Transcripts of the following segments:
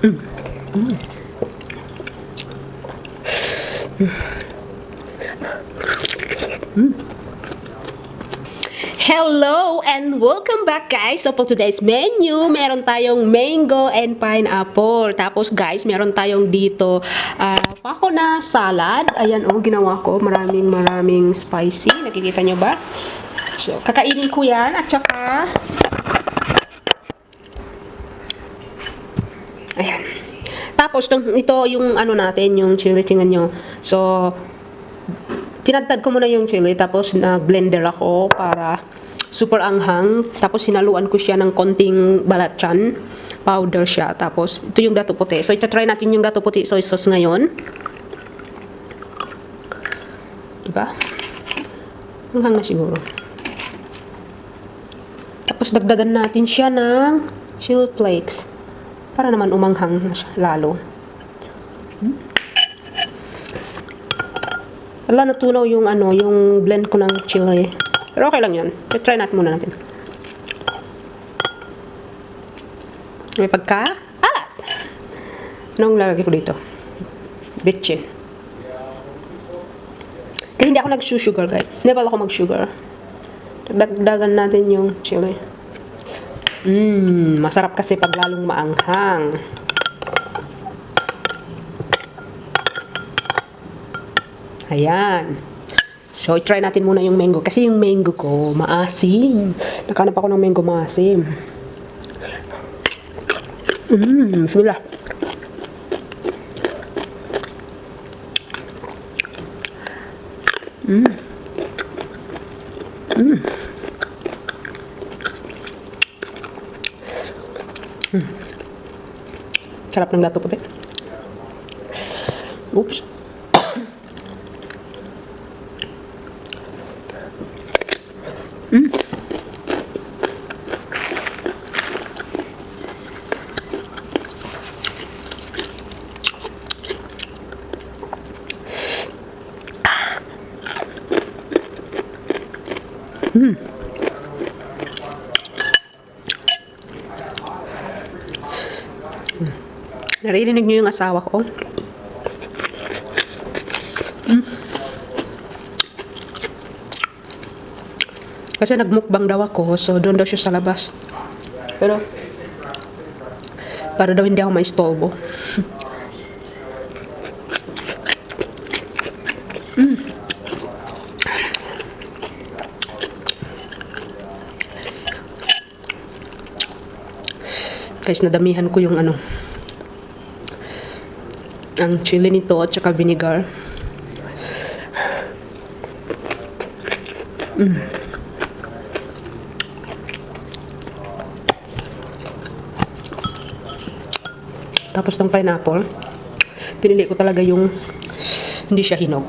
Hello and welcome back guys. So for today's menu, meron tayong mango and pineapple. Tapos guys, meron tayong dito pako na salad. Ayan oh, ginawa ko. Maraming spicy. Nakikita nyo ba? So, kakainin ko yan. At saka ayan. Tapos ito yung ano natin, yung chili. Tingnan nyo. So, tinadtad ko muna yung chili, tapos nag-blender ako para super anghang. Tapos hinaluan ko siya ng konting balachan powder siya. Tapos ito yung dato puti. So ita-try natin yung dato puti soy sauce ngayon. Diba? Anghang na siguro. Tapos dagdagan natin siya ng chili flakes para naman umanghang na siya lalo. Wala, natunaw yung ano, yung blend ko ng chili. Pero okay lang yan. Try natin muna natin. May pagka-alat. Anong lalagay ko dito? Bitchin. Kaya hindi ako nag-sugar guys. Never ako mag-sugar. Dagdagan natin yung chili. Masarap kasi pag lalong maanghang. Ayan. So, try natin muna yung mango. Kasi yung mango ko, maasim. Nakanap ako ng mango maasim. Bismillah. Sarap ng lato puti. Oops. Naririnig niyo yung asawa ko? Kasi nagmukbang daw ako, so doon daw siya sa labas. Pero para daw hindi ako maistolbo. Guys, nadamihan ko yung ano, ang chili nito at saka vinegar. Tapos ng pineapple, pinili ko talaga yung hindi siya hinog.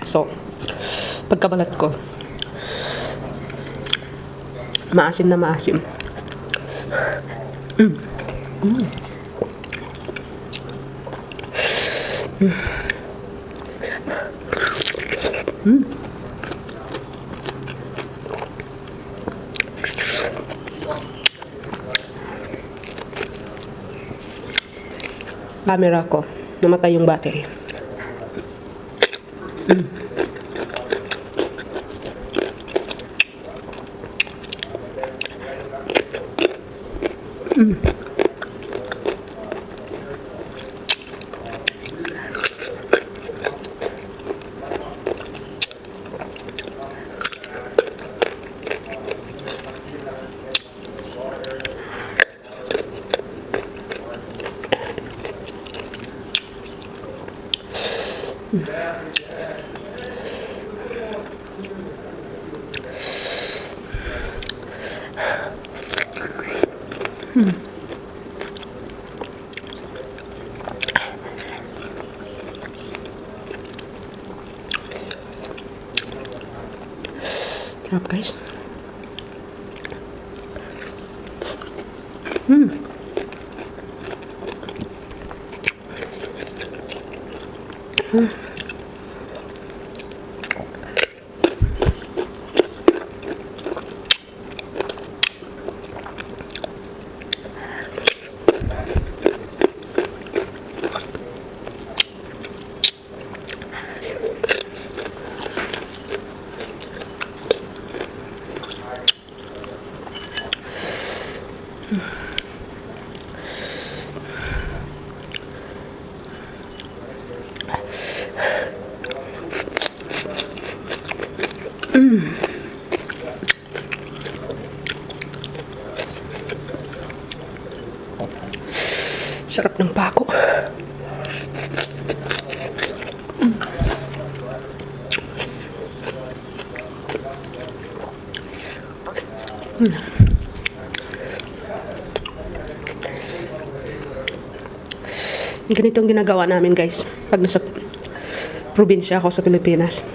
So, pagkabalat ko, maasim na maasim. Camera ko, namatay yung battery. Sarap guys. Sarap ng pako. Ganito ang ginagawa namin, guys, pag nasa probinsya ako sa Pilipinas.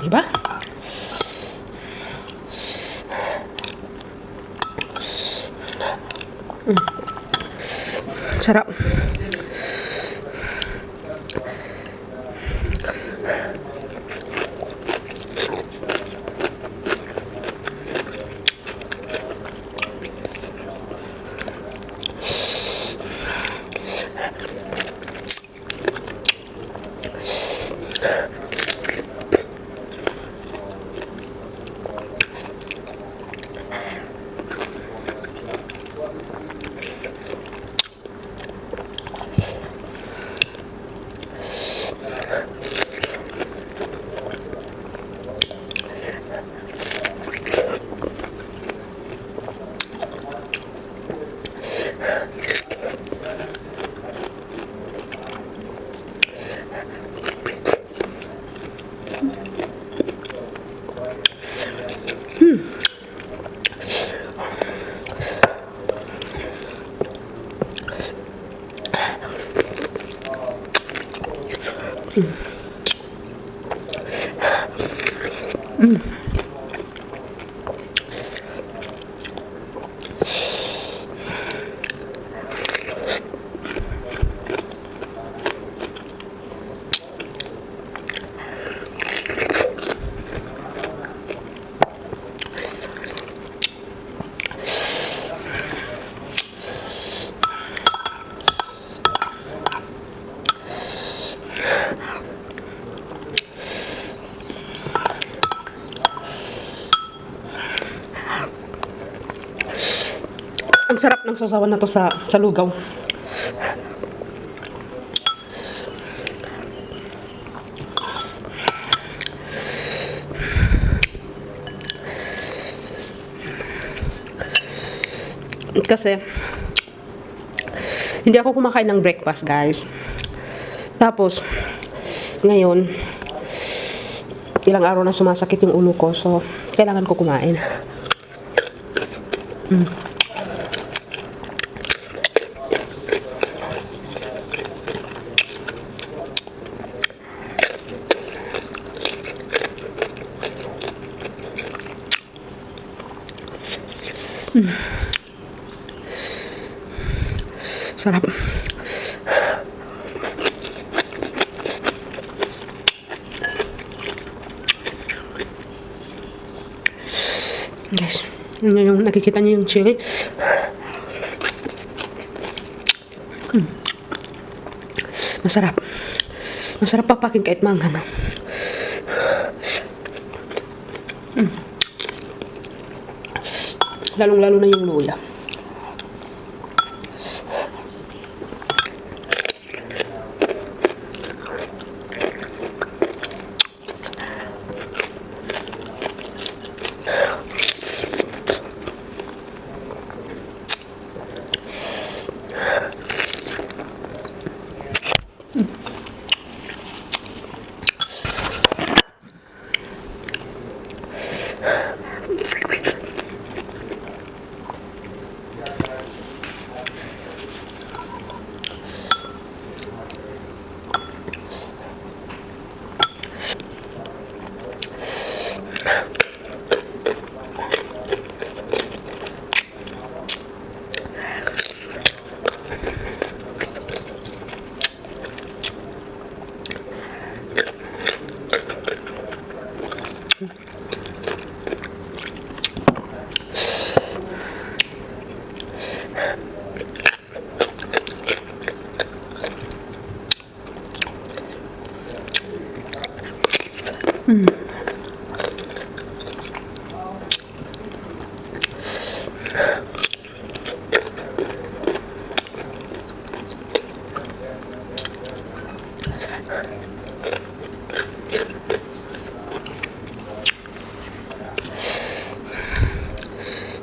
Diba? Sarap. Ang sarap ng sasawan na to sa lugaw. Kasi hindi ako kumakain ng breakfast, guys. Tapos ngayon ilang araw na sumasakit yung ulo ko, so kailangan ko kumain. Sarap. Guys, yun yung nakikita niyo yung chili. Masarap. Masarap papakin kahit manghang. Lalong-lalo na yung luya.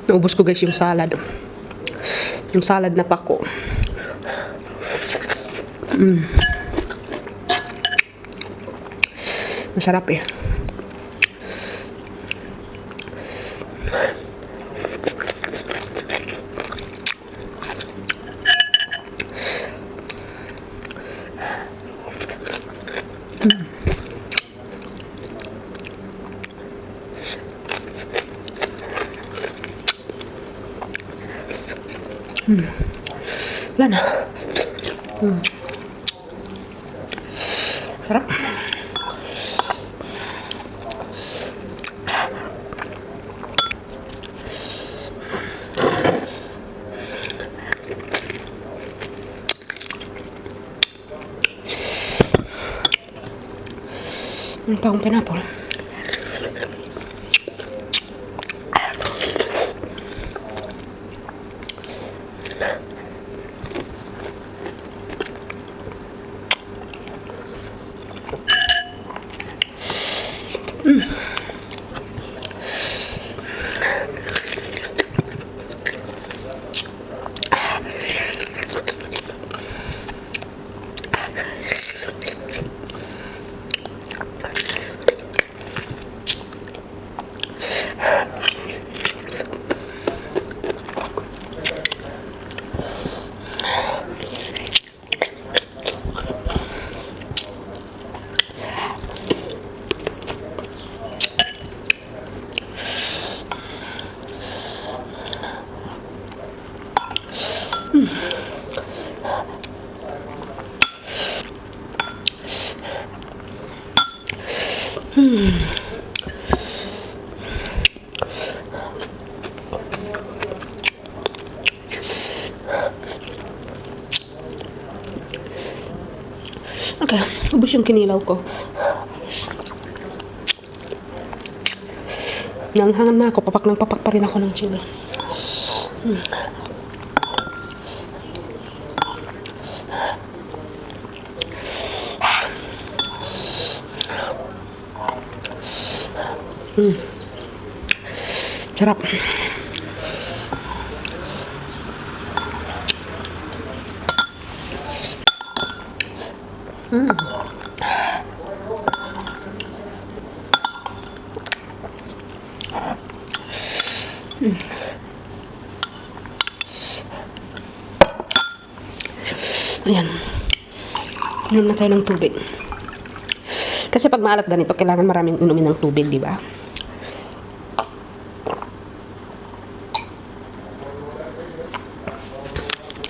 Naubos ko guys yung salad. Yung salad na pako. Masarap eh. Wala na. Sarap. Ano pa akong pineapple? Okay, ubos yung kinilaw ko. Nanghangan na ako, papak ng papak pa rin ako ng chili. Sarap. Ayan. Inom na tayo ng tubig. Kasi pag maalat ganito, kailangan maraming inumin ng tubig, di ba?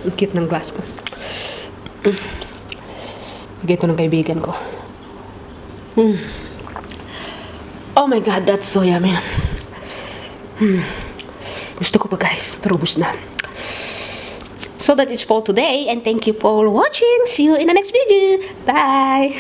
Ang cute ng glass ko. Bigay ito ng kaibigan ko. Oh my God, that's so yummy. Gusto ko pa guys, pero ubus na. So that is for today, and thank you for watching. See you in the next video. Bye!